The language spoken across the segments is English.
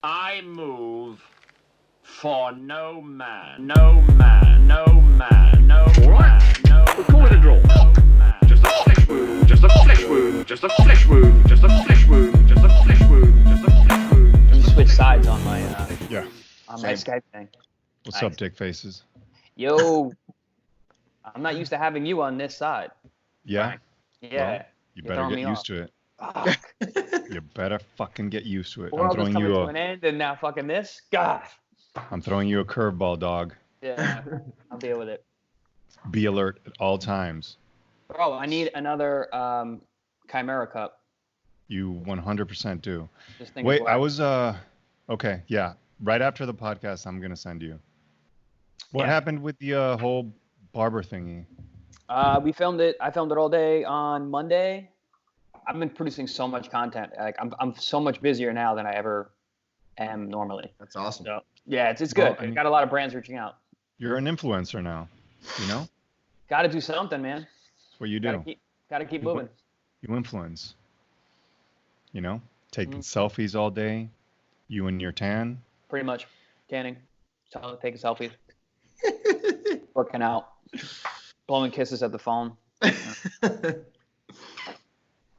I move for no man, no man, no man, no man, no man. Call it a draw. Just a flesh wound, just a flesh wound, just a flesh wound, just a flesh wound, just a flesh wound, just a flesh wound. You switch sides on my Yeah. on my Skype thing. What's up, Dick Faces? Yo, I'm not used to having you on this side. Yeah? Yeah. Well, you better get used to it. Fuck. You better fucking get used to it. World is coming to an end, and now fucking this. God. I'm throwing you a curveball, dog. Yeah, I'll deal with it. Be alert at all times. Bro, I need another Chimera Cup. You 100% do. Just think Wait, of what- I was okay, yeah. Right after the podcast, I'm gonna send you. What happened with the whole barber thingy? We filmed it. I filmed it all day on Monday. I've been producing so much content. Like I'm so much busier now than I ever am normally. That's awesome. So yeah, it's good. Well, I mean- Got a lot of brands reaching out. You're an influencer now. You know? Got to do something, man. That's what you do. Got to keep moving. You influence. You know? Taking selfies all day. You and your tan. Pretty much. Tanning. Taking selfies. Working out. Blowing kisses at the phone.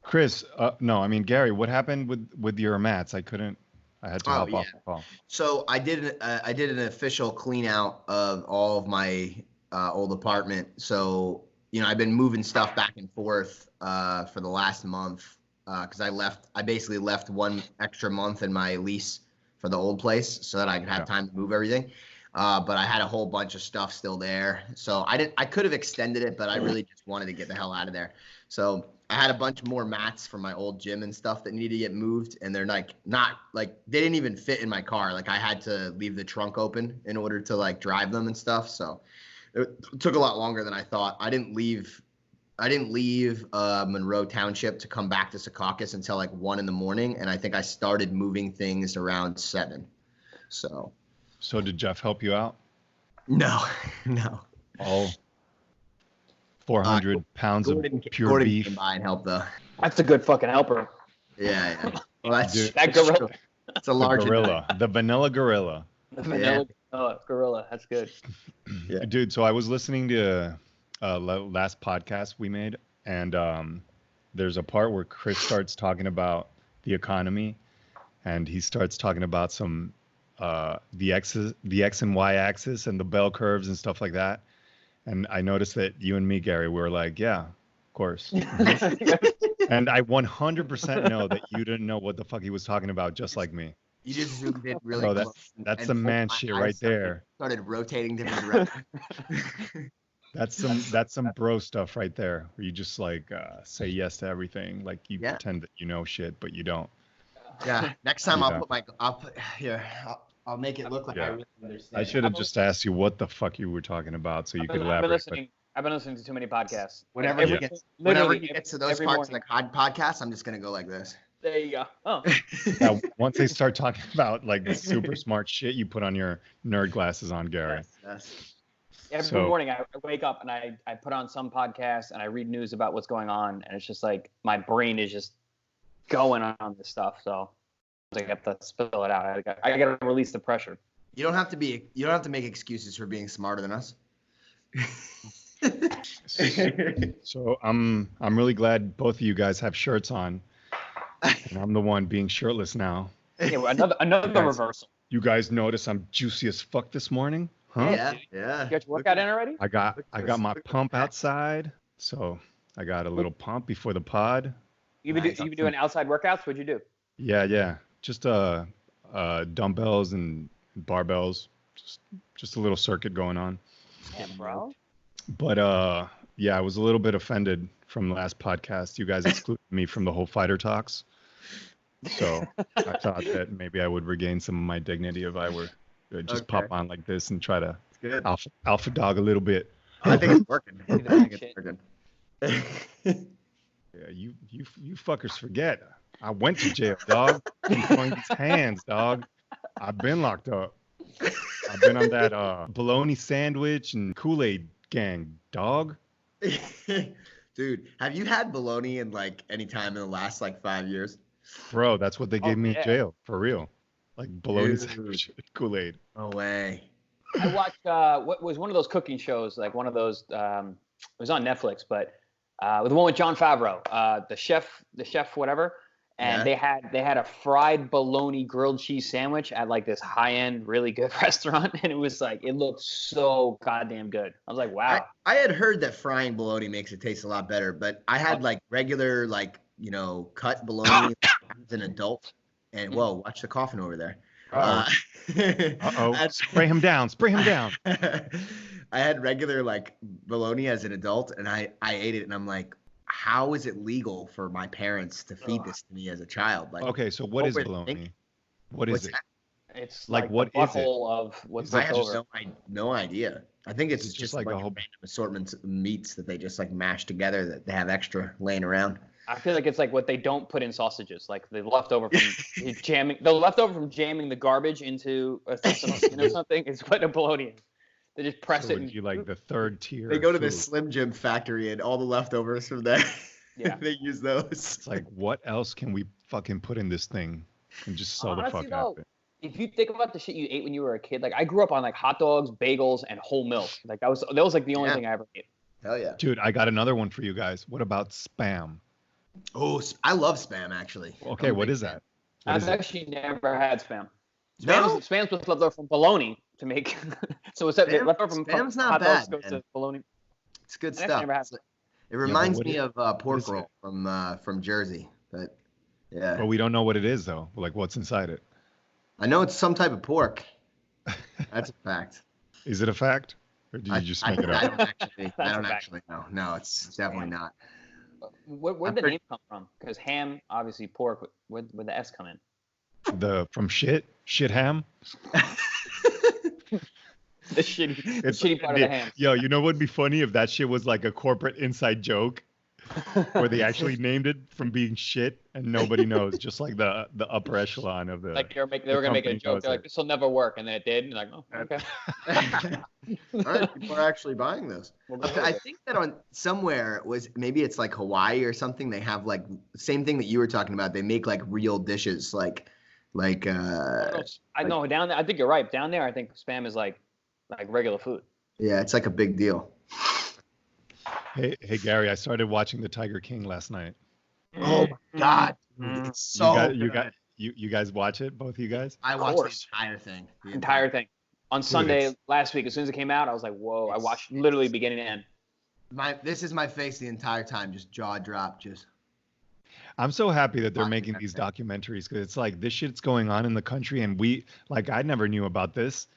Chris, no, I mean Gary. What happened with your mats? I had to hop off the call. So I did an official clean out of all of my old apartment. So I've been moving stuff back and forth for the last month because I basically left 1 extra month in my lease for the old place so that I could have time to move everything. But I had a whole bunch of stuff still there. So I could have extended it, but I really just wanted to get the hell out of there. So I had a bunch more mats from my old gym and stuff that needed to get moved. And they're they didn't even fit in my car. Like I had to leave the trunk open in order to drive them and stuff. So it took a lot longer than I thought. I didn't leave Monroe Township to come back to Secaucus until 1 in-the-morning. And I think I started moving things around 7. So did Jeff help you out? No. All 400 pounds of pure Gordon beef. came by and helped though. That's a good fucking helper. Yeah. Well, that's That gorilla. It's a large gorilla, the vanilla gorilla. The vanilla gorilla. That's good. Yeah. Dude, so I was listening to last podcast we made, and there's a part where Chris starts talking about the economy, and he starts talking about some the X and Y axis and the bell curves and stuff like that. And I noticed that you and me, Gary, we were like, yeah, of course. And I 100% know that you didn't know what the fuck he was talking about, just like me. You just zoomed in really Bro, close. that's and some man my shit eyes right there. Started rotating different directions. That's some bro stuff right there, where you just say yes to everything, like you pretend that you know shit, but you don't. Yeah. Next time I'll make it look like I really understand. I should have just asked you what the fuck you were talking about, so you could elaborate. I've been listening to too many podcasts. Whenever you get to those parts of the podcast, I'm just gonna go like this. There you go. Oh. Now, once they start talking about the super smart shit, you put on your nerd glasses on, Gary. Yes. Every morning I wake up and I put on some podcast and I read news about what's going on, and it's just my brain is just going on this stuff. So I have to spill it out. I got to release the pressure. You don't have to make excuses for being smarter than us. So I'm really glad both of you guys have shirts on, and I'm the one being shirtless now. Yeah, another reversal. You guys notice I'm juicy as fuck this morning, huh? Yeah. You got your workout in already? I got my pump outside, so I got a little pump before the pod. You been doing outside workouts? What'd you do? Yeah. Just dumbbells and barbells, just a little circuit going on. Yeah, bro. But I was a little bit offended from the last podcast. You guys excluded me from the whole fighter talks. So I thought that maybe I would regain some of my dignity if I were to just pop on like this and try to alpha dog a little bit. I think it's working. Yeah, you fuckers forget. I went to jail, dog. I'm throwing these hands, dog. I've been locked up. I've been on that bologna sandwich and Kool-Aid gang, dog. Dude, have you had bologna in any time in the last 5 years? Bro, that's what they gave me in jail, for real. like bologna Dude. sandwich, Kool-Aid. No way. I watched what was one of those cooking shows, like one of those. It was on Netflix, but the one with Jon Favreau, the chef, whatever. And Yeah. they had a fried bologna grilled cheese sandwich at like this high end, really good restaurant, and it was like it looked so goddamn good. I was like, wow. I had heard that frying bologna makes it taste a lot better, but I had like regular, like, cut bologna as an adult. And whoa, watch the coffin over there. Uh-oh. Spray him down. Spray him down. I had regular like bologna as an adult, and I ate it, and I'm like, how is it legal for my parents to feed this to me as a child? Like, Okay, so what is were they bologna? thinking? What is What's it? that? It's Like, like what the is it? butthole of what's I left have over. no idea. I think it's It's just just like like a a whole- random assortments of meats that they just like mash together that they have extra laying around. I feel like it's like what they don't put in sausages, like the leftover from jamming the garbage into something or something is what a bologna is. They just press So it. would you like the third tier? They go to food? this Slim Jim factory, and all the leftovers from there, Yeah. they use those. It's like, what else can we fucking put in this thing and just sell the Honestly, fuck though, out of it? if you think about the shit you ate when you were a kid, like I grew up on like hot dogs, bagels, and whole milk. Like that was like the only thing I ever ate. Hell yeah. Dude, I got another one for you guys. What about Spam? Oh, I love Spam, actually. Okay, what is that? What is I've it? actually never had Spam. No? Spam's what's left over from bologna to make. So it's left over from Spam's not hot dogs bad, goes man. to bologna. It's good I actually stuff. never had It reminds what me is- of what pork is roll from Jersey, but yeah. But we don't know what it is though. Like what's inside it? I know it's some type of pork. That's a fact. Is it a fact? Or did you just make it I up? don't actually. I That's a don't fact. actually know. No, it's definitely not. Where'd I'm the pretty- name come from? Because ham, obviously pork. Where'd the S come in? From shit ham? The shitty part of the ham. Yo, you know what would be funny if that shit was like a corporate inside joke where they actually named it from being shit and nobody knows, just like the upper echelon of the. Like they were gonna make a company joke. knows They're like, it. this will never work, and then it did. And you're like, oh, okay. All right, people are actually buying those. We'll go I with it. think that on somewhere was maybe it's like Hawaii or something. They have like the same thing that you were talking about. They make like real dishes, like I know down there. I think you're right. Down there, I think Spam is like regular food. yeah, it's like a big deal. Hey Gary, I started watching The Tiger King last night. Oh my god, Mm. it's so You guys watch it, both of you guys? I Of watched course. the entire thing. The Entire thing. On Sunday it's- last week, as soon as it came out, I was like, whoa! I watched literally beginning to end. This is my face the entire time, just jaw dropped, just. I'm so happy that they're making these documentaries because it's like this shit's going on in the country and I never knew about this.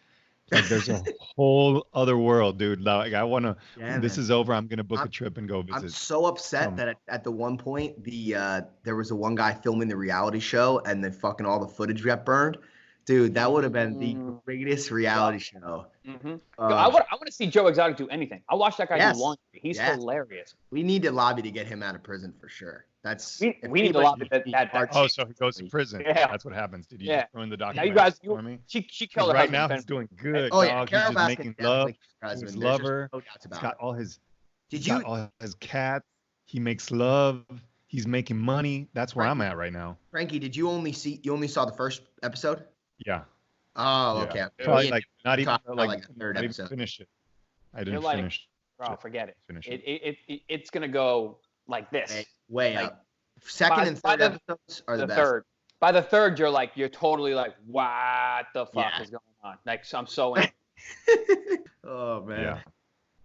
Like there's a whole other world, dude. Like I want to, Yeah, this man. is over. I'm going to book a I'm- trip and go I'm visit. so upset that at the one point there was one guy filming the reality show and then fucking all the footage got burned. Dude, that would have been the greatest reality show. Mm-hmm. Uh, I want to see Joe Exotic do anything. I'll watch that guy Yes. do laundry. He's Yes. hilarious. We need to lobby to get him out of prison for sure. That's We if need to anybody lobby should that- be that- hard Oh, to- so he goes to prison. Yeah. That's what happens. Did you Yeah. just ruin the Now documentary you guys, for me? she 'Cause killed her right husband. now Ben. he's doing good. Oh yeah, dog. Carol He's just Baskin making definitely love. should be president. His There's just lover. no doubts He's about got it. all his. Did He's you? got all his cats. He makes love. He's making money. That's where I'm at right now. Frankie, did you only saw the first episode? Yeah. Oh, Yeah. okay. Probably Me and like not even talked about, like, like, the third not even episode. finished it. I You're didn't like, finish. Bro, forget it. Finish It's gonna go like this. way Like, up. Second by- and by third the- episodes are the the best. third. By the third, you're totally like, what the fuck Yeah. is going on? Like, I'm so in. Oh man, Yeah.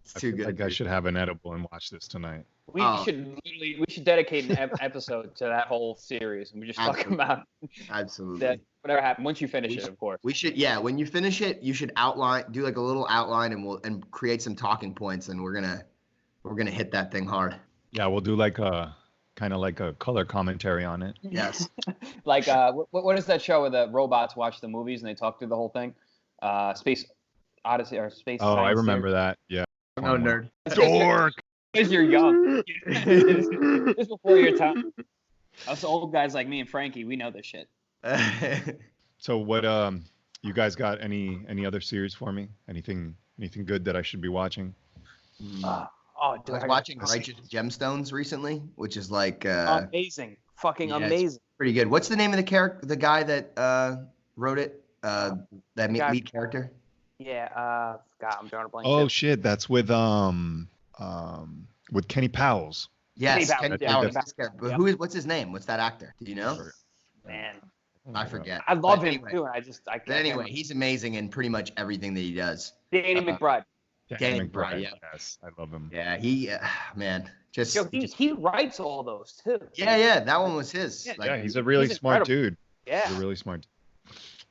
it's I too feel good. like I should have an edible and watch this tonight. We Oh. we should dedicate an episode to that whole series, and we just talk Absolutely. about Absolutely. that whatever happened once you finish We it, should- of course. We should, yeah. When you finish it, you should do like a little outline, and create some talking points, and we're gonna hit that thing hard. Yeah, we'll do like a kind of like a color commentary on it. Yes. Like, what is that show where the robots watch the movies and they talk through the whole thing? Space Odyssey or Space. Oh, I Science remember that. Yeah. No nerd. Dork. Because you're young. Just before your time. Us old guys like me and Frankie, we know this shit. So what? You guys got any other series for me? Anything good that I should be watching? Oh, I dude, was watching Righteous Gemstones recently, which is like amazing, fucking yeah, it's amazing. pretty good. What's the name of the guy that wrote it. That lead character. Yeah. God, I'm drawing a blank. Oh too. shit, that's with Kenny Powers. Yes, Kenny Kenny Powers, Powers. yeah, This character. But yeah. what's his name? What's that actor? Do you know? Man, I forget. I love But him anyway, too. And I But anyway, he's amazing in pretty much everything that he does. Danny McBride. Danny McBride, yeah. Yes, I love him. Yeah, he, man, just. Yo, he writes all those too. Yeah, that one was his. Yeah, Yeah, he's a really smart incredible. dude. Yeah. He's a really smart.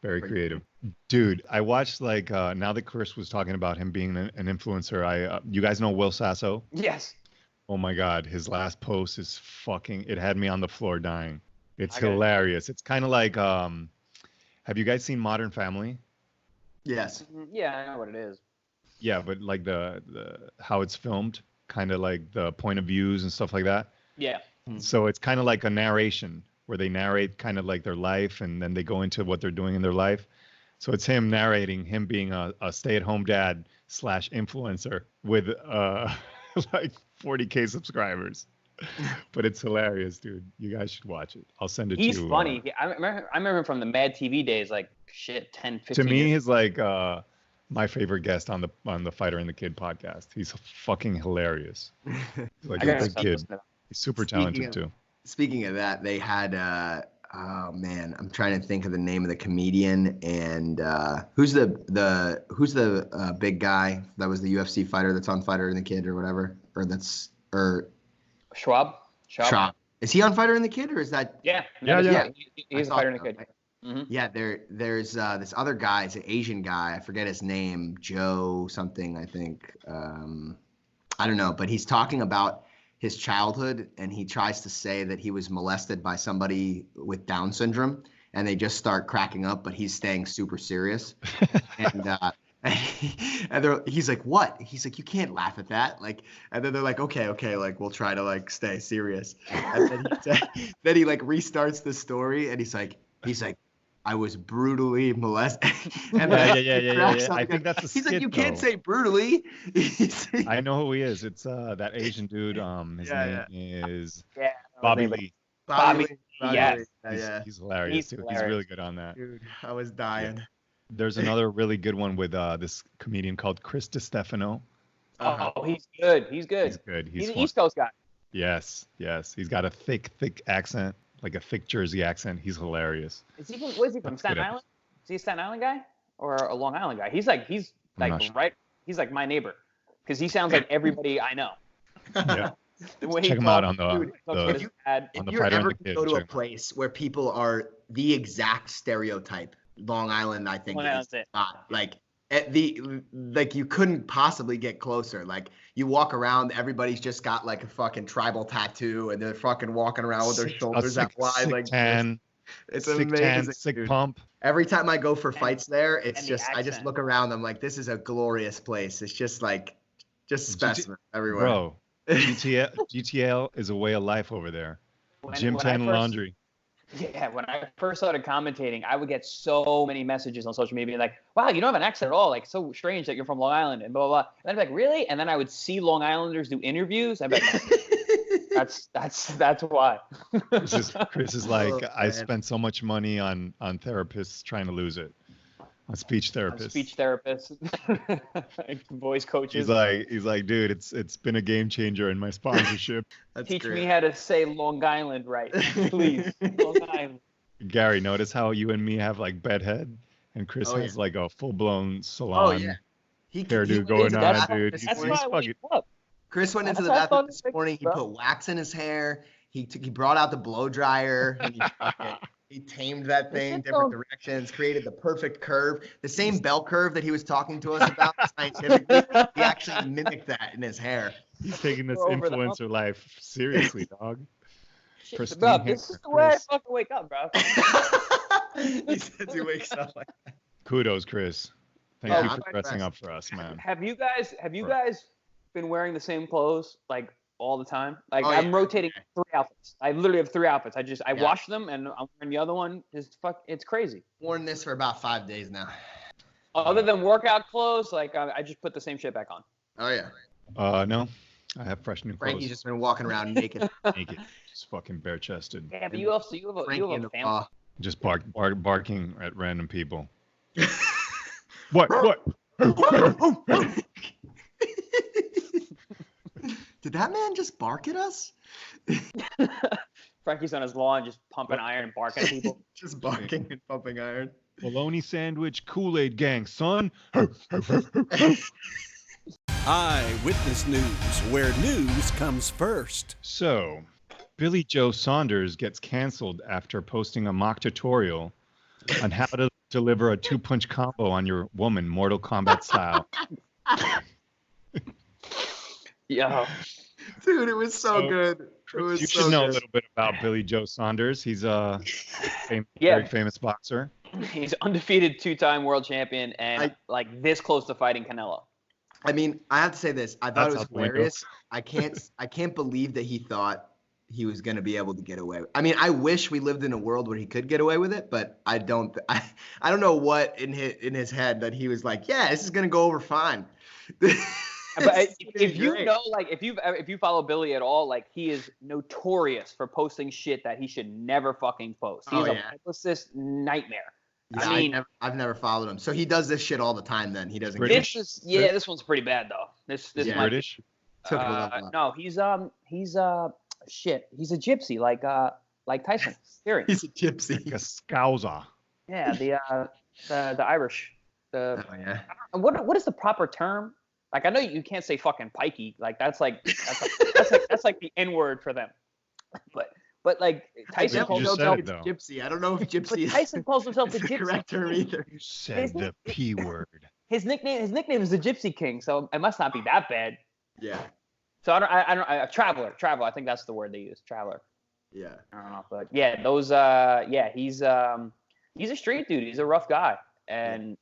Very creative. Dude, I watched now that Chris was talking about him being an influencer, you guys know Will Sasso? Yes. Oh my God, his last post is it had me on the floor dying. It's Okay. hilarious. It's kind of like, have you guys seen Modern Family? Yes. Yeah, I know what it is. Yeah, but like the how it's filmed, kind of like the point of views and stuff like that. Yeah. So it's kind of like a narration where they narrate kind of like their life and then they go into what they're doing in their life. So it's him narrating, him being a stay-at-home dad / influencer with like 40K subscribers. But it's hilarious, dude. You guys should watch it. I'll send it to you. He's funny. I remember him from the Mad TV days, like 10, 15 To me, years. he's like my favorite guest on the Fighter and the Kid podcast. He's fucking hilarious. He's like I a gotta good start kid. listening to that. He's super Speaking talented of- too. Speaking of that, they had oh man, I'm trying to think of the name of the comedian and who's the big guy that was the UFC fighter that's on Fighter and the Kid or whatever, or Schwab. Schwab. Is he on Fighter and the Kid or is that? Yeah. Yeah. He's a I fighter in the thought kid. so, right? Mhm. Yeah, there's this other guy, it's an Asian guy. I forget his name, Joe something, I think. I don't know, but he's talking about his childhood and he tries to say that he was molested by somebody with Down syndrome and they just start cracking up, but he's staying super serious. And he's like, what? He's like, you can't laugh at that. Like, and then they're like, okay, like we'll try to like stay serious. And then he like restarts the story and he's like, I was brutally molested. And Yeah. I think that's a He's like, skit, you can't though. say brutally. I know who he is. It's that Asian dude. His Yeah, name is Yeah. Bobby Lee. Bobby, yes. He's hilarious too. He's really good on that. Dude, I was dying. There's another really good one with this comedian called Chris DiStefano. Oh, he's good. He's good. He's good. He's an fun. East Coast guy. Yes. He's got a thick accent, like a thick Jersey accent. He's hilarious. What is he from? That's Staten good. Island? Is he a Staten Island guy or a Long Island guy? He's like not sure. right. He's like my neighbor because he sounds like everybody I know. Yeah. The way he Check him out talks, on dude, he talks about his dad. on If the you're Fighter and ever the Kid. go to check a him out. place where people are the exact stereotype, Long Island, I think Long is Island's it. not. Like you couldn't possibly get closer. Like you walk around, everybody's just got like a fucking tribal tattoo, and they're fucking walking around with their shoulders out wide, like tan, it's sick amazing. tan, sick dude. pump. Every time I go for fights there, it's and the just I just accent. look around. I'm like, this is a glorious place. It's just like specimen everywhere. Bro, GTL is a way of life over there. Gym When I tan first- laundry. Yeah, when I first started commentating, I would get so many messages on social media like, "Wow, you don't have an accent at all. Like, so strange that you're from Long Island," and blah blah blah. And I'd be like, "Really?" And then I would see Long Islanders do interviews. I'd be like, "That's why." Chris is like, Oh, I man. spent so much money on therapists trying to lose it. On speech I'm therapists. speech therapists, voice coaches. He's like, dude, it's been a game changer in my sponsorship. That's Teach great. me how to say Long Island right, please. Long Island. Gary, notice how you and me have like bedhead, and Chris Oh, has yeah. like a full blown Oh salon yeah. He hairdo went going into the on, bathroom dude. this That's morning. why I wake up. Chris went into That's the why I bathroom thought this it was morning. He bro. put wax in his hair. He brought out the blow dryer. And he tamed that thing, shit different don't- directions, created the perfect curve. The same bell curve that he was talking to us about scientifically, he actually mimicked that in his hair. He's taking this We're over the hump. influencer life seriously, dog. Shit, Pristine bro, hair, this is the way I Chris. fucking wake up, bro. He says he wakes up like that. Kudos, Chris. Thank Oh, you I'm for dressing up for us, man. Have you guys Bro. been wearing the same clothes like all the time? Like Oh, I'm yeah. rotating 3 outfits. I literally have 3 outfits. I Yeah. wash them and I'm wearing the other one. It's crazy. Worn this for about 5 days now. Other than workout clothes, like I just put the same shit back on. Oh yeah. No, I have fresh new Frankie's clothes. just been walking around naked. Naked, just fucking bare chested. Yeah, but you have Frankie a in the family. paw. Just barking at random people. What? Did that man just bark at us? Frankie's on his lawn just pumping iron and barking at people. Just barking and pumping iron. Bologna sandwich, Kool-Aid gang, son. Eyewitness News, where news comes first. So, Billy Joe Saunders gets canceled after posting a mock tutorial on how to deliver a 2-punch combo on your woman, Mortal Kombat style. Yo. Dude, it was so good. It was You so should know a good. little bit about Billy Joe Saunders. He's a very famous boxer. He's undefeated 2-time world champion and like this close to fighting Canelo. I mean, I have to say this. I thought That's it was out the window. hilarious. I can't believe that he thought he was going to be able to get away. I mean, I wish we lived in a world where he could get away with it, but I don't. I don't know what in his head that he was like, yeah, this is going to go over fine. But if you know, like, if you follow Billy at all, like, he is notorious for posting shit that he should never fucking post. He's a publicist nightmare. Yeah, I mean, I've never followed him. So he does this shit all the time. Then he doesn't. British? this one's pretty bad though. This He's might be- British. Took it a level up. no, he's shit. He's a gypsy, like Tyson Fury. He's a gypsy. Like a scouser. Yeah, the Irish. Oh yeah. What is the proper term? Like, I know you can't say fucking pikey. Like that's like the N word for them. But like Tyson You calls just himself said it, though. Gypsy. I don't know if but gypsy is Tyson calls himself the the gypsy. correct term either. You said the P word. His nickname is the Gypsy King, so it must not be that bad. Yeah. So I don't traveler. I think that's the word they use. Traveler. Yeah. I don't know, but yeah, he's a street dude. He's a rough guy, and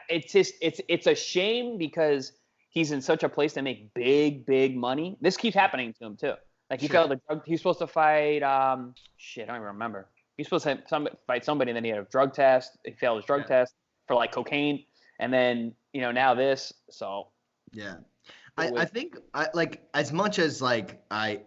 it's a shame because he's in such a place to make big money. This keeps happening to him too. Like he failed the drug. He's supposed to fight. I don't even remember. He's supposed to fight somebody, and then he had a drug test. He failed his drug test for like cocaine, and then now this. So yeah. I think like as much as like I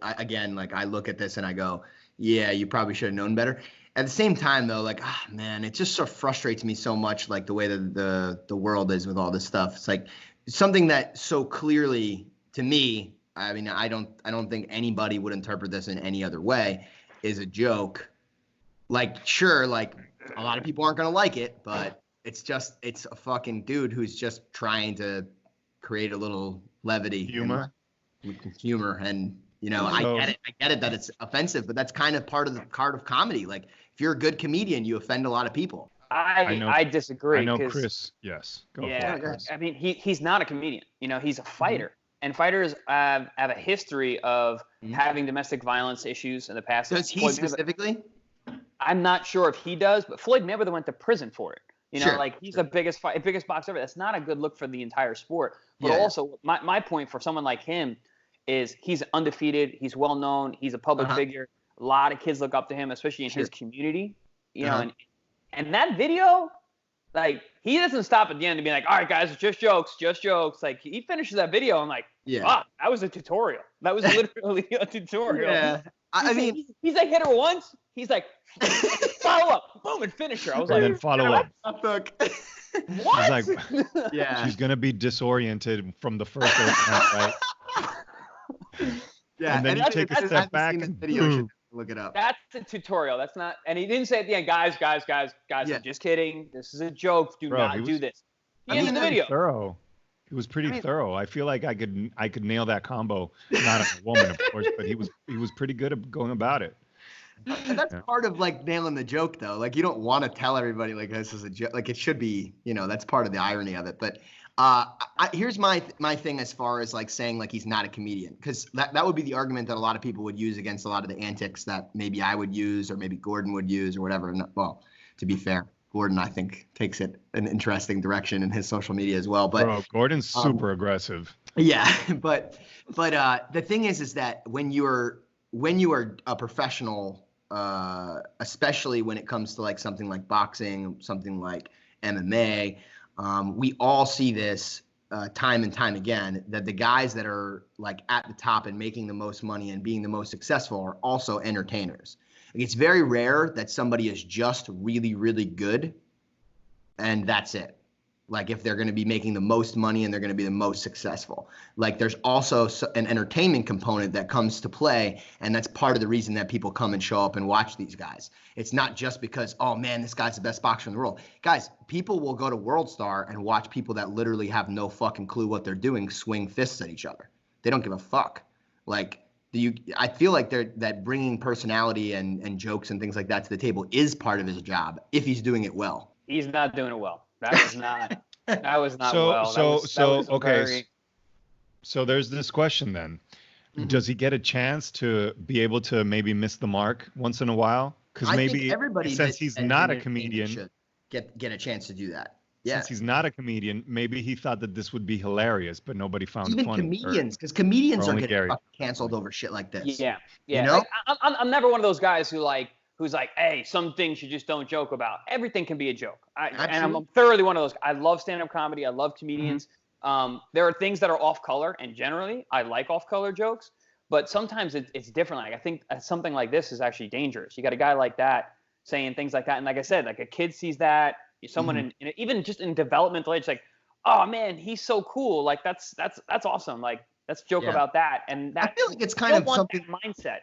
look at this and I go, yeah, you probably should have known better. At the same time though, like, man, it just so frustrates me so much, like the way that the world is with all this stuff. It's like something that so clearly to me, I mean, I don't think anybody would interpret this in any other way, is a joke. Like, sure, like a lot of people aren't gonna like it, but it's a fucking dude who's just trying to create a little levity, Humor. Humor, and I get it that it's offensive, but that's kind of part of comedy. Like, if you're a good comedian, you offend a lot a people. I disagree. I know 'cause- Chris. Yes. Go for it, Chris. I mean, he's not a comedian. He's a fighter, and fighters have a history of having domestic violence issues in the past. Does he Floyd specifically? I'm not sure if he does, but Floyd Mayweather went to prison for it. Sure, Like he's the biggest boxer ever. That's not a good look for the entire sport. But Yeah. also, my point for someone like him is he's undefeated. He's well known. He's a public figure. A lot of kids look up to him, especially in his community. And that video, like, he doesn't stop at the end to be like, all right, guys, just jokes. Like, he finishes that video and like, that was a tutorial. That was literally a tutorial. Yeah. I mean, he's like, hit her once. He's like, follow up, boom, and finish her. I was And like, then follow up. what? He's like, yeah. she's gonna be disoriented from the first attempt, right? Yeah. And then you take a anyone who step hasn't back seen this and video boom. should look it up. That's a tutorial. That's not. And he didn't say at the end, guys, Yeah. I'm just kidding. This is a joke. Do Bro, not he do was- this. He I ended mean, the Pretty video. thorough. He was pretty thorough. I feel like I could nail that combo. Not on a woman, of course, but he was pretty good at going about it. And that's part of like nailing the joke though. Like, you don't want to tell everybody like this is a joke. Like, it should be, that's part of the irony of it. But here's my thing as far as like saying like he's not a comedian, because that would be the argument that a lot of people would use against a lot of the antics that maybe I would use or maybe Gordon would use or whatever. And, well, to be fair, Gordon, I think, takes it an interesting direction in his social media as well. But Bro, Gordon's super aggressive. yeah, but the thing is that when you are a professional, especially when it comes to like something like boxing, something like MMA, we all see this time and time again, that the guys that are like at the top and making the most money and being the most successful are also entertainers. Like, it's very rare that somebody is just really, really good, and that's it. Like, if they're going to be making the most money and they're going to be the most successful. Like, there's also an entertainment component that comes to play, and that's part of the reason that people come and show up and watch these guys. It's not just because, oh man, this guy's the best boxer in the world. Guys, people will go to World Star and watch people that literally have no fucking clue what they're doing swing fists at each other. They don't give a fuck. Like, I feel like that bringing personality and jokes and things like that to the table is part of his job if he's doing it well. He's not doing it well. That was not. That was not So well. So there's this question then. Mm-hmm. Does he get a chance to be able to maybe miss the mark once in a while? Because maybe everybody since he's not a comedian, should get a chance to do that. Yeah. Since he's not a comedian, maybe he thought that this would be hilarious, but nobody found it even funny. comedians, because comedians or are only getting Garry. fucking canceled over shit like this. Yeah. You know? Like, I'm never one of those guys who's like, hey, some things you just don't joke about. Everything can be a joke. And I'm thoroughly one of those. I love stand-up comedy. I love comedians. There are things that are off-color, and generally, I like off-color jokes. But sometimes it's different. Like, I think something like this is actually dangerous. You got a guy like that saying things like that. And like I said, like a kid sees that. Someone in even just in developmental age, like, oh man, he's so cool. Like that's awesome. Like, let's joke about that. And that, I feel like it's kind of something mindset.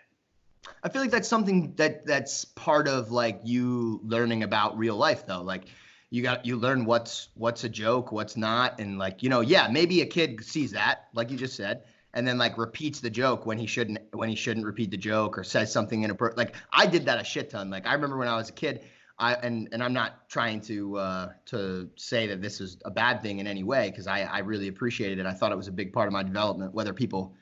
I feel like that's something that's part of like you learning about real life though. Like you learn what's a joke, what's not, and like, you know, yeah, maybe a kid sees that, like you just said, and then like repeats the joke when he shouldn't repeat the joke, or says something inappropriate. Like, I did that a shit ton. Like, I remember when I was a kid, and I'm not trying to say that this is a bad thing in any way, because I really appreciated it. I thought it was a big part of my development, whether people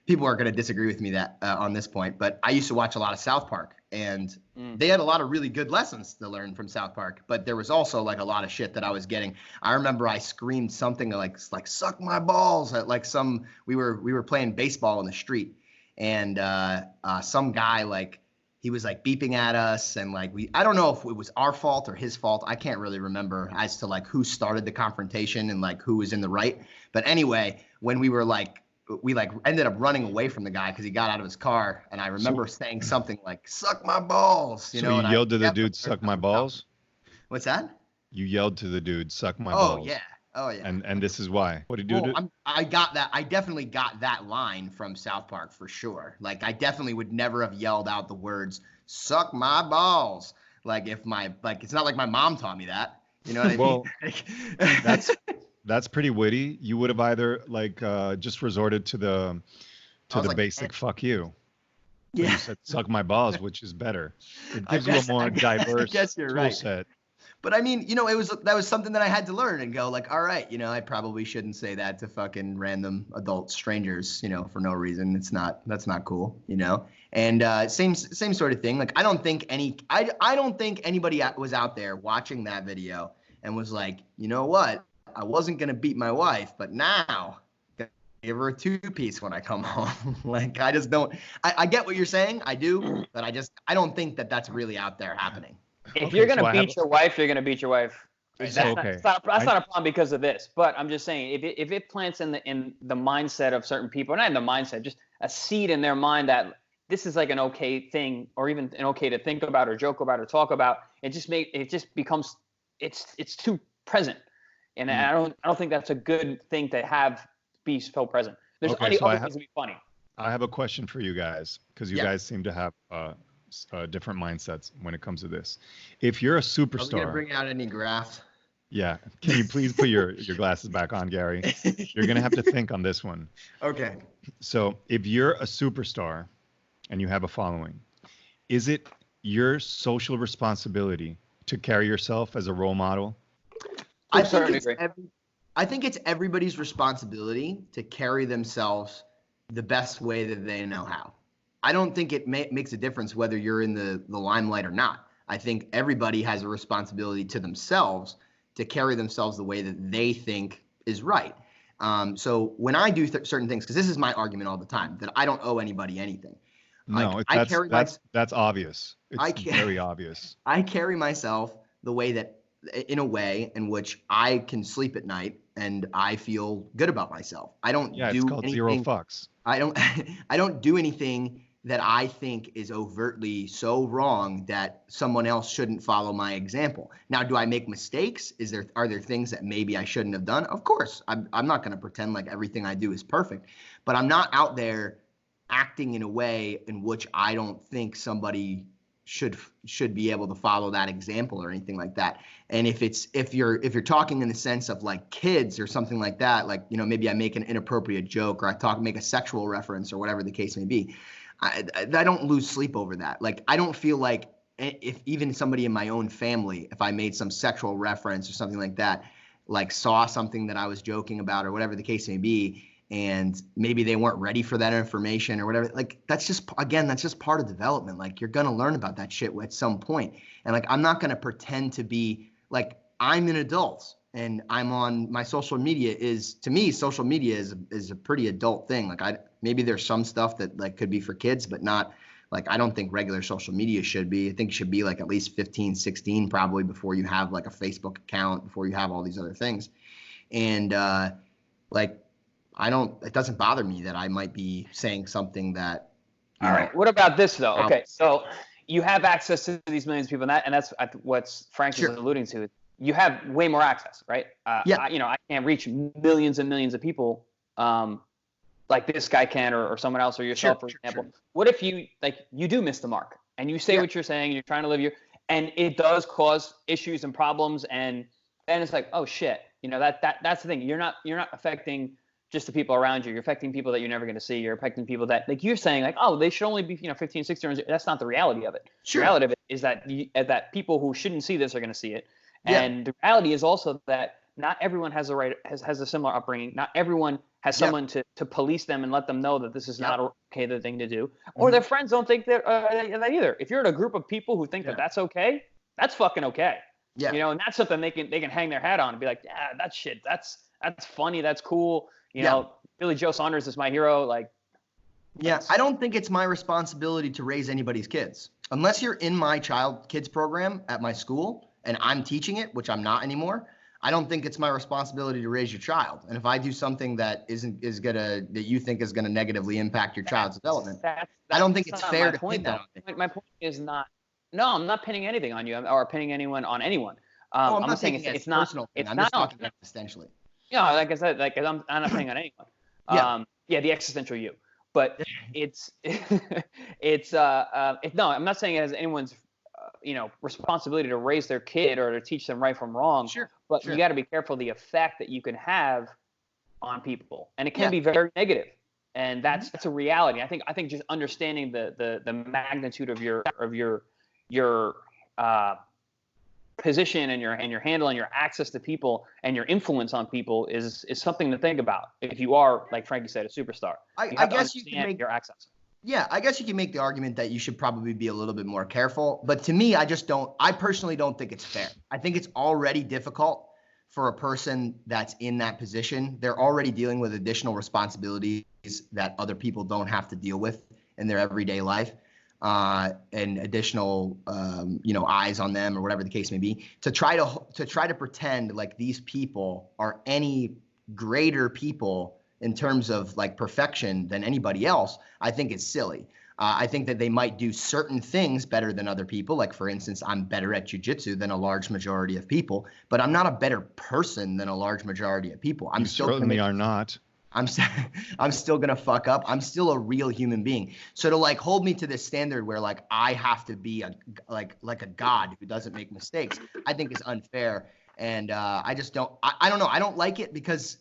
are going to disagree with me that on this point, but I used to watch a lot of South Park, and they had a lot of really good lessons to learn from South Park, but there was also like a lot of shit that I was getting. I remember I screamed something like suck my balls at like we were playing baseball in the street, and some guy, like, he was like beeping at us, and like I don't know if it was our fault or his fault. I can't really remember as to like who started the confrontation and like who was in the right. But anyway, when we ended up running away from the guy because he got out of his car, and I remember saying something like "suck my balls," you know. So you yelled to the dude, "Suck my balls"? What's that? You yelled to the dude, "Suck my balls." Oh yeah. And this is why. What did you do? I got that. I definitely got that line from South Park for sure. Like, I definitely would never have yelled out the words "suck my balls." Like, it's not like my mom taught me that. You know what I mean? That's pretty witty. You would have either just resorted to the basic "fuck you." Yeah. You said "suck my balls," which is better. It gives you a more diverse tool set. But I mean, you know, that was something that I had to learn and go like, all right, you know, I probably shouldn't say that to fucking random adult strangers, you know, for no reason. That's not cool, you know. And same sort of thing. Like, I don't think anybody was out there watching that video and was like, you know what, I wasn't gonna beat my wife, but now I'm gonna give her a 2-piece when I come home. Like, I just don't. I get what you're saying, I do, but I don't think that that's really out there happening. If you're gonna beat your wife, you're gonna beat your wife. Right, That's not a problem because of this. But I'm just saying, if it plants in the mindset of certain people, not in the mindset, just a seed in their mind that this is like an okay thing, or even an okay to think about or joke about or talk about, it just becomes it's too present, and I don't think that's a good thing to have be so present. There's other things to be funny. I have a question for you guys, because you guys seem to have different mindsets when it comes to this. If you're a superstar, are we gonna bring out any graphs? Yeah. Can you please put your glasses back on, Garry? You're gonna have to think on this one. Okay. So if you're a superstar and you have a following, is it your social responsibility to carry yourself as a role model? I think it's everybody's responsibility to carry themselves the best way that they know how. I don't think it makes a difference whether you're in the limelight or not. I think everybody has a responsibility to themselves to carry themselves the way that they think is right. So when I do certain things, because this is my argument all the time, that I don't owe anybody anything. No, that's obvious. It's very obvious. I carry myself the way that, in a way in which I can sleep at night and I feel good about myself. I don't do it's called anything, zero fucks. I don't do anything that I think is overtly so wrong that someone else shouldn't follow my example. Now, do I make mistakes? Are there things that maybe I shouldn't have done? Of course. I'm not going to pretend like everything I do is perfect, but I'm not out there acting in a way in which I don't think somebody should be able to follow that example or anything like that. And if you're talking in the sense of like kids or something like that, like, you know, maybe I make an inappropriate joke or make a sexual reference or whatever the case may be, I don't lose sleep over that. Like, I don't feel like if even somebody in my own family, if I made some sexual reference or something like that, like saw something that I was joking about or whatever the case may be, and maybe they weren't ready for that information or whatever, like that's just part of development. Like, you're going to learn about that shit at some point. And like, I'm not going to pretend to be like, I'm an adult and I'm on my social media to me, social media is a pretty adult thing. Like, maybe there's some stuff that like could be for kids, but not like, I don't think regular social media should be. I think it should be like at least 15, 16 probably before you have like a Facebook account, before you have all these other things. And it doesn't bother me that I might be saying something that. All right. What about this though? Okay. So you have access to these millions of people, and that's what Frankie's alluding to. You have way more access, right? Yeah. I can't reach millions and millions of people like this guy can, or someone else, or yourself, for example. Sure. What if you do miss the mark and you say what you're saying, you're trying to live and it does cause issues and problems, and it's like, oh shit, that's the thing. You're not affecting just the people around you. You're affecting people that you're never going to see. You're affecting people that, like you're saying, like, oh, they should only be 15, 16. That's not the reality of it. Sure. The reality of it is that people who shouldn't see this are going to see it. And the reality is also that not everyone has a similar upbringing. Not everyone has someone to police them and let them know that this is not okay, the thing to do. Or their friends don't think that either. If you're in a group of people who think that that's okay, that's fucking okay. Yeah. And that's something they can hang their hat on and be like, yeah, that shit, that's funny, that's cool. Billy Joe Saunders is my hero. Like, I don't think it's my responsibility to raise anybody's kids. Unless you're in my kids program at my school and I'm teaching it, which I'm not anymore, I don't think it's my responsibility to raise your child. And if I do something that that you think is gonna negatively impact your child's development, I don't think it's fair to pin that on me. My point is not. No, I'm not pinning anything on you or pinning anyone on anyone. I'm not saying it's not personal. I'm just talking existentially. Yeah, like I said, I'm not pinning on anyone. The existential you. But it's no, I'm not saying it has anyone's responsibility to raise their kid or to teach them right from wrong. Sure. But you got to be careful the effect that you can have on people, and it can be very negative, and that's a reality. I think just understanding the magnitude of your position and your handle and your access to people and your influence on people is something to think about. If you are, like Frankie said, a superstar, I guess you can make your access. Yeah, I guess you can make the argument that you should probably be a little bit more careful. But to me, I personally don't think it's fair. I think it's already difficult for a person that's in that position. They're already dealing with additional responsibilities that other people don't have to deal with in their everyday life, and additional, eyes on them or whatever the case may be. To try to pretend like these people are any greater people in terms of like perfection than anybody else, I think it's silly. I think that they might do certain things better than other people. Like, for instance, I'm better at jiu-jitsu than a large majority of people, but I'm not a better person than a large majority of people. You certainly are not. I'm still going to fuck up. I'm still a real human being. So to like hold me to this standard where like I have to be a god who doesn't make mistakes, I think is unfair. And I just don't. I don't know. I don't like it because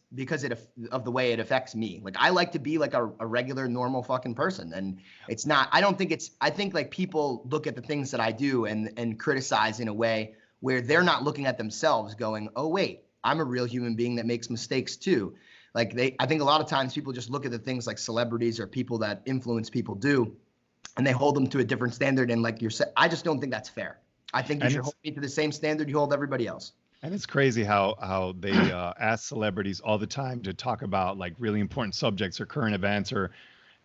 of the way it affects me. Like, I like to be like a regular, normal fucking person, and it's not. I don't think it's. I think like people look at the things that I do and criticize in a way where they're not looking at themselves, going, "Oh wait, I'm a real human being that makes mistakes too." Like I think a lot of times people just look at the things like celebrities or people that influence people do, and they hold them to a different standard. And like you're saying, I just don't think that's fair. I think you should hold me to the same standard you hold everybody else. And it's crazy how they ask celebrities all the time to talk about like really important subjects or current events, or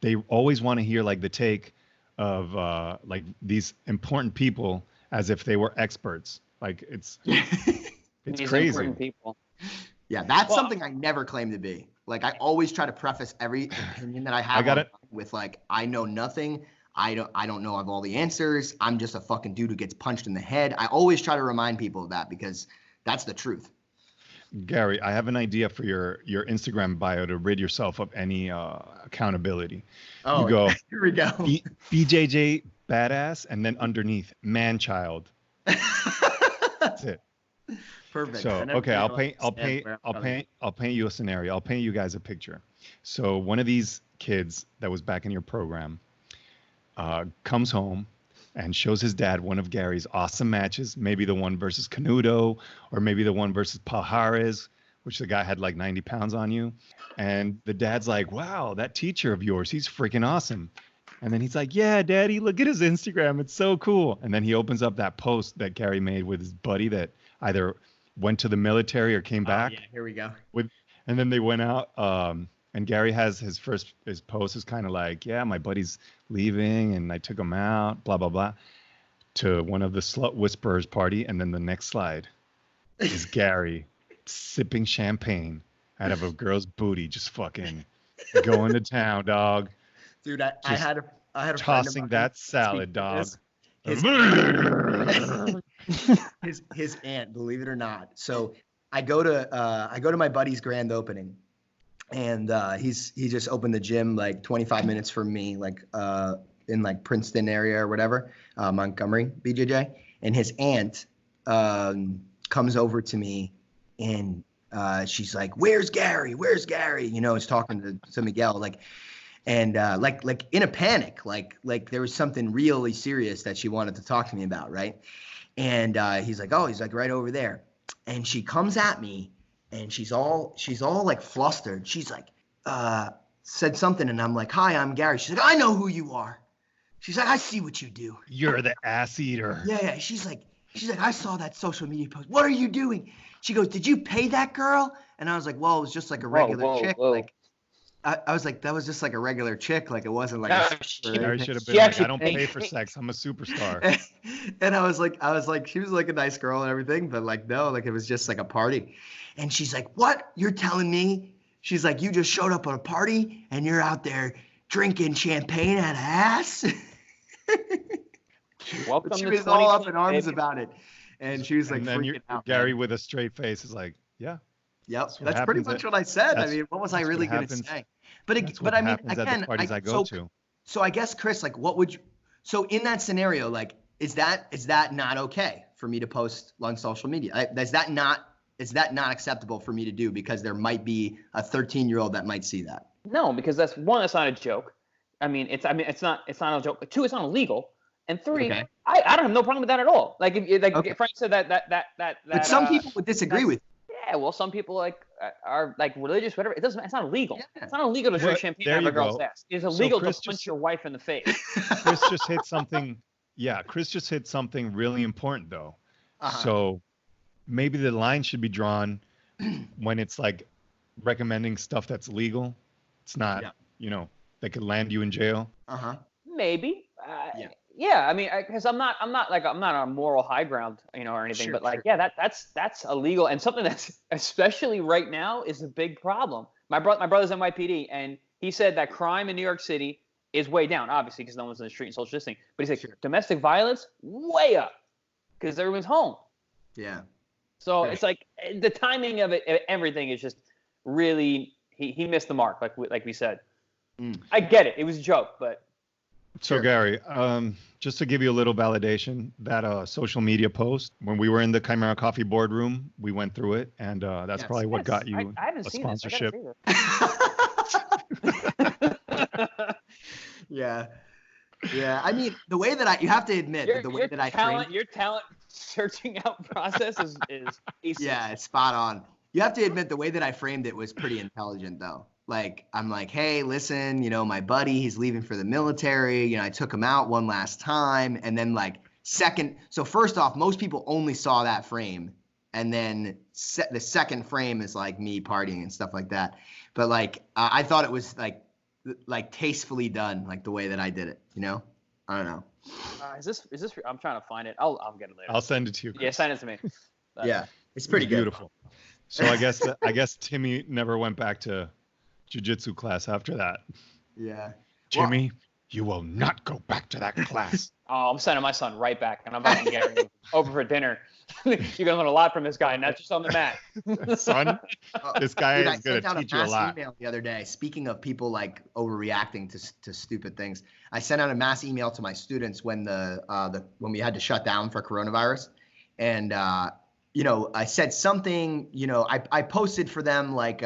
they always want to hear like the take of like these important people as if they were experts. Like it's crazy. Important people. Yeah, that's something I never claim to be. Like, I always try to preface every opinion that I have with like, I know nothing. I don't know of all the answers. I'm just a fucking dude who gets punched in the head. I always try to remind people of that because that's the truth. Gary, I have an idea for your Instagram bio to rid yourself of any accountability. Oh, You go, here we go. BJJ badass, and then underneath man child. That's it. Perfect. So okay, I'll paint you a scenario. I'll paint you guys a picture. So one of these kids that was back in your program comes home and shows his dad one of Gary's awesome matches, maybe the one versus Canuto, or maybe the one versus Pajares, which the guy had like 90 pounds on you. And the dad's like, wow, that teacher of yours, he's freaking awesome. And then he's like, yeah, Daddy, look at his Instagram. It's so cool. And then he opens up that post that Gary made with his buddy that either went to the military or came back. Yeah, here we go. And then they went out. And Gary has his post is kind of like, yeah, my buddy's leaving and I took him out, blah, blah, blah, to one of the slut whisperers party. And then the next slide is Gary sipping champagne out of a girl's booty, just fucking going to town, dog. Dude, I had a tossing that salad, dog. His aunt, believe it or not. So I go to my buddy's grand opening. And he just opened the gym like 25 minutes from me, like in like Princeton area or whatever, Montgomery, BJJ. And his aunt comes over to me and she's like, "Where's Gary? Where's Gary?" You know, is talking to Miguel like in a panic, like there was something really serious that she wanted to talk to me about, right? And he's like right over there. And she comes at me. And she's all like flustered. She's like, said something, and I'm like, "Hi, I'm Gary." She's like, "I know who you are." She's like, "I see what you do." You're the ass eater. Yeah. She's like, "I saw that social media post. What are you doing?" She goes, "Did you pay that girl?" And I was like, "Well, it was just like a regular chick." Whoa. Like, I was like, that was just like a regular chick. Like, it wasn't like. Gary should have been like, "I don't pay for sex. I'm a superstar." And I was like, she was like a nice girl and everything, but like, no, like it was just like a party. And she's like, "What? You're telling me?" She's like, "You just showed up at a party and you're out there drinking champagne out of ass?" Welcome she to was all up in 2020, arms baby. about it. And she was like, and then freaking out. Gary Man. with a straight face is like, "Yeah." Yep, what that's pretty happens much at- what I said. I that's- mean, what was I that's really what going to happens- say? That's what But I mean, happens at the parties I go to. So I guess, Chris, like, what would you? So in that scenario, like, is that not okay for me to post on social media? Is that not not acceptable for me to do because there might be a 13-year-old that might see that? No, because that's not a joke. It's not a joke. 2, it's not illegal. And 3, Okay. I don't have no problem with that at all. Like Okay. Frank said that. But some people would disagree with. Yeah, well, some people are like religious, whatever. It's not illegal. Yeah. It's not illegal to drink Well, champagne there out of a you girl's go. ass. It's illegal Chris to punch just- your wife in the face. Chris just hit something. Yeah, Chris just hit something really important though. Uh-huh. So maybe the line should be drawn when it's like recommending stuff that's legal. It's not, that could land you in jail. Maybe. Yeah. Yeah, I mean, because I'm not on a moral high ground, or anything. Sure, but like, sure. yeah, that's illegal, and something that's especially right now is a big problem. My brother's NYPD, and he said that crime in New York City is way down, obviously, because no one's in the street and social distancing. But he's like, domestic violence way up, because everyone's home. Yeah. So Right. it's like the timing of it, everything is just really he missed the mark, like we said. Mm. I get it; it was a joke, but. So Sure. Gary, just to give you a little validation, that social media post, when we were in the Chimera Coffee boardroom, we went through it, and that's Yes. probably what Yes, got you I haven't a seen this. I gotta sponsorship. see this. Yeah. Yeah. I mean, the way that you have to admit that the way that I framed. Your talent searching out process is aces. Yeah, it's spot on. You have to admit the way that I framed it was pretty intelligent, though. Like, I'm like, hey, listen, my buddy, he's leaving for the military. I took him out one last time. And then so first off, most people only saw that frame. And then the second frame is like me partying and stuff like that. But I thought it was like tastefully done, like the way that I did it, I don't know. Is this? I'm trying to find it. I'll get it later. I'll send it to you. Yeah, Chris. send it to me. Yeah, it's pretty good. Beautiful. So I guess Timmy never went back to jiu-jitsu class after that. Yeah. Jimmy, You will not go back to that class. Oh, I'm sending my son right back, and I'm inviting Gary over for dinner. You're gonna learn a lot from this guy, not just on the mat. Son, this guy Dude, is going to teach you a mass lot. email the other day. Speaking of people like overreacting to stupid things, I sent out a mass email to my students when when we had to shut down for coronavirus, and I said something. I posted for them like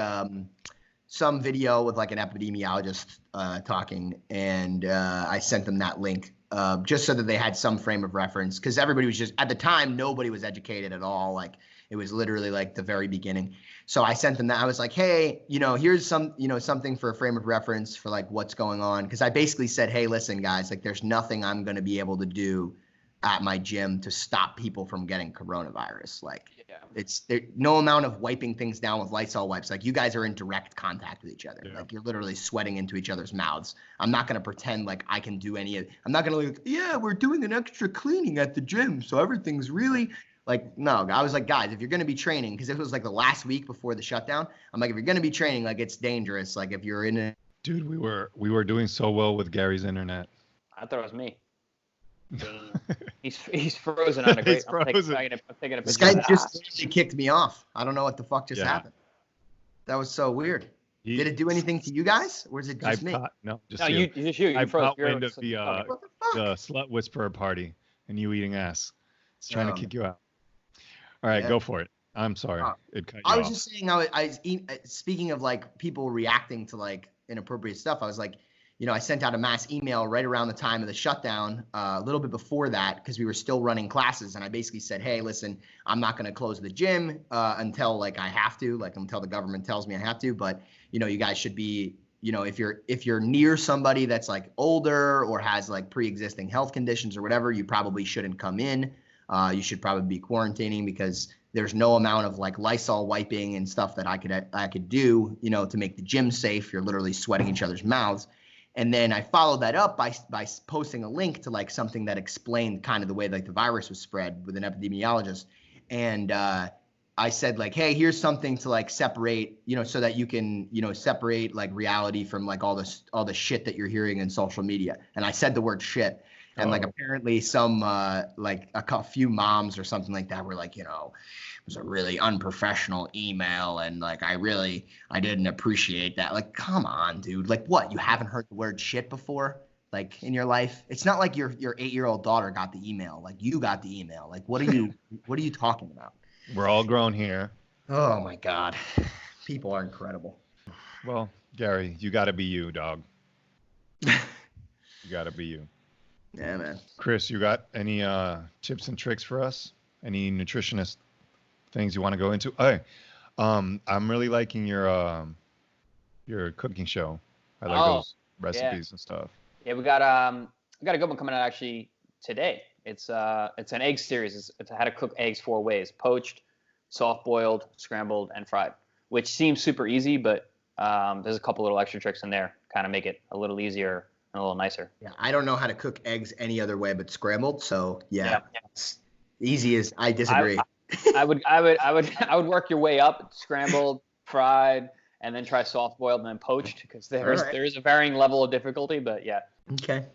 some video with like an epidemiologist talking, and I sent them that link just so that they had some frame of reference, because everybody was just, at the time, nobody was educated at all. Like, it was literally like the very beginning. So I sent them that. I was like, hey, here's something for a frame of reference for like what's going on. Because I basically said, hey, listen, guys, like there's nothing I'm going to be able to do at my gym to stop people from getting coronavirus. Like, it's there, no amount of wiping things down with Lysol wipes. Like, you guys are in direct contact with each other. Yeah. Like, you're literally sweating into each other's mouths. I'm not going to pretend like I can do any of it. I'm not going to like, yeah, we're doing an extra cleaning at the gym, so everything's really like, no. I was like, guys, if you're going to be training, because it was like the last week before the shutdown, I'm like, if you're going to be training, like, it's dangerous. Like, if you're in a Dude, we were doing so well with Gary's internet. I thought it was me. He's frozen on a great. He's frozen. I'm taking a This picture. guy just kicked me off. I don't know what the fuck just happened. That was so weird. Did it do anything to you guys, or is it just me? No, just you. You I froze. caught wind of the slut whisperer party and you eating ass. It's trying to kick you out. All right, go for it. I'm sorry. It cut you I was off. just saying, speaking of like people reacting to like inappropriate stuff, I was like, I sent out a mass email right around the time of the shutdown, a little bit before that, because we were still running classes. And I basically said, hey, listen, I'm not going to close the gym until like I have to, like until the government tells me I have to. But, you guys should be, if you're near somebody that's like older or has like pre-existing health conditions or whatever, you probably shouldn't come in. You should probably be quarantining, because there's no amount of like Lysol wiping and stuff that I could do, to make the gym safe. You're literally sweating each other's mouths. And then I followed that up by posting a link to like something that explained kind of the way like the virus was spread with an epidemiologist. And I said like, hey, here's something to like separate, so that you can, separate like reality from like all the shit that you're hearing in social media. And I said the word shit. And like apparently some like a few moms or something like that were like, it was a really unprofessional email, and like I didn't appreciate that. Like, come on, dude. Like, what? You haven't heard the word shit before? Like, in your life? It's not like your 8-year-old daughter got the email. Like, you got the email. Like, what are you talking about? We're all grown here. Oh my God, people are incredible. Well, Gary, you got to be you, dog. You got to be you. Yeah, man. Chris, you got any tips and tricks for us? Any nutritionist things you want to go into? Hey, I'm really liking your cooking show. I like those recipes and stuff. Yeah, we got a good one coming out actually today. It's an egg series. It's how to cook eggs 4 ways: poached, soft boiled, scrambled, and fried. Which seems super easy, but there's a couple little extra tricks in there, kind of make it a little easier and a little nicer. Yeah, I don't know how to cook eggs any other way but scrambled. So yeah. It's easy as I disagree. I would work your way up: scrambled, fried, and then try soft boiled and then poached, because there is a varying level of difficulty. But yeah. Okay.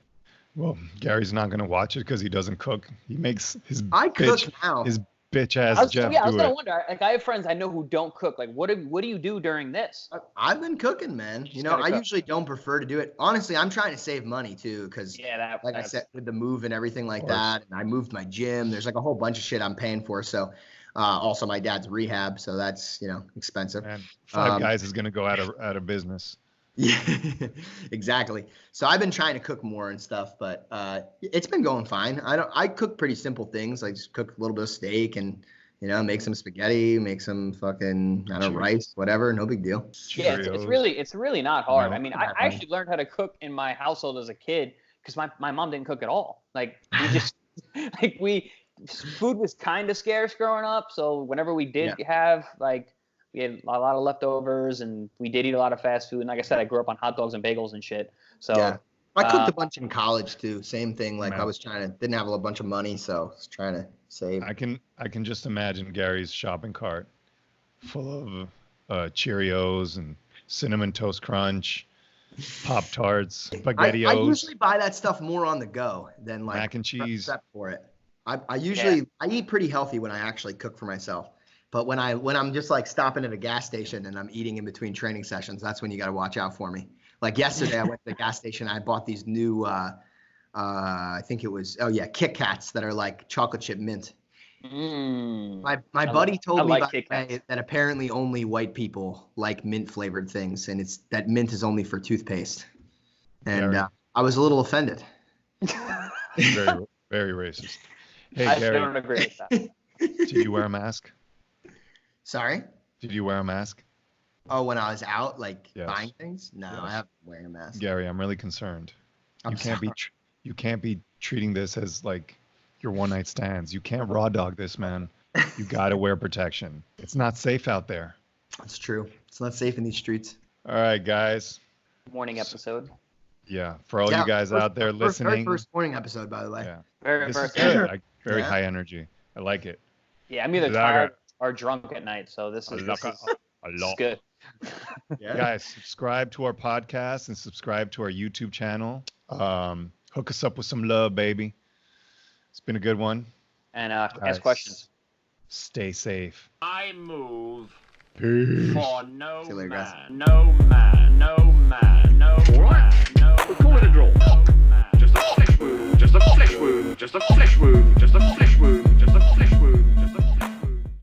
Well, Gary's not gonna watch it because he doesn't cook. He makes his his bitch ass Jeff I was do gonna it. wonder. Like, I have friends I know who don't cook. Like, what do you do during this? I've been cooking, man. I usually don't prefer to do it. Honestly, I'm trying to save money too, because I said, with the move and everything like that, and I moved my gym. There's like a whole bunch of shit I'm paying for. So also my dad's rehab, so that's expensive. Man, Five Guys is gonna go out of business. Yeah, exactly. So I've been trying to cook more and stuff, but it's been going fine. I cook pretty simple things. I just cook a little bit of steak and make some spaghetti, make some fucking rice, whatever. No big deal. Yeah, it's really not hard. I mean, I actually learned how to cook in my household as a kid because my mom didn't cook at all. Like, we just food was kind of scarce growing up, so whenever we did have we had a lot of leftovers, and we did eat a lot of fast food. And like I said, I grew up on hot dogs and bagels and shit. So I cooked a bunch in college too. Same thing. Like, I was didn't have a bunch of money, so I was trying to save. I can just imagine Gary's shopping cart full of Cheerios and Cinnamon Toast Crunch. Pop-Tarts, I SpaghettiOs, usually buy that stuff more on the go than like mac and cheese. prep for it. I usually I eat pretty healthy when I actually cook for myself. But when I'm just like stopping at a gas station and I'm eating in between training sessions, that's when you got to watch out for me. Like yesterday, I went to the gas station. I bought these new, I think it was, Kit Kats that are like chocolate chip mint. My buddy told me that apparently only white people like mint flavored things, and it's that mint is only for toothpaste. And I was a little offended. Very, very racist. Hey, I Garry, don't agree with that. did you wear a mask? Sorry? Did you wear a mask? Oh, when I was out, like Yes. buying things? No, Yes. I haven't been wearing a mask. Gary, I'm really concerned. I'm You can't be treating this as like your one night stands. You can't raw dog this, man. You gotta wear protection. It's not safe out there. That's true. It's not safe in these streets. All right, guys. Morning episode. Yeah, for all you guys out there listening. Very first morning episode, by the way. Yeah, Very this is first. good. Very Yeah. high energy. I like it. Yeah, I'm either tired or drunk at night, so this is good. Yeah. Guys, subscribe to our podcast and subscribe to our YouTube channel. Hook us up with some love, baby. It's been a good one. And Guys, ask questions. Stay safe. I move Peace. for no See you later, guys. man, no man, no man, no man, no man.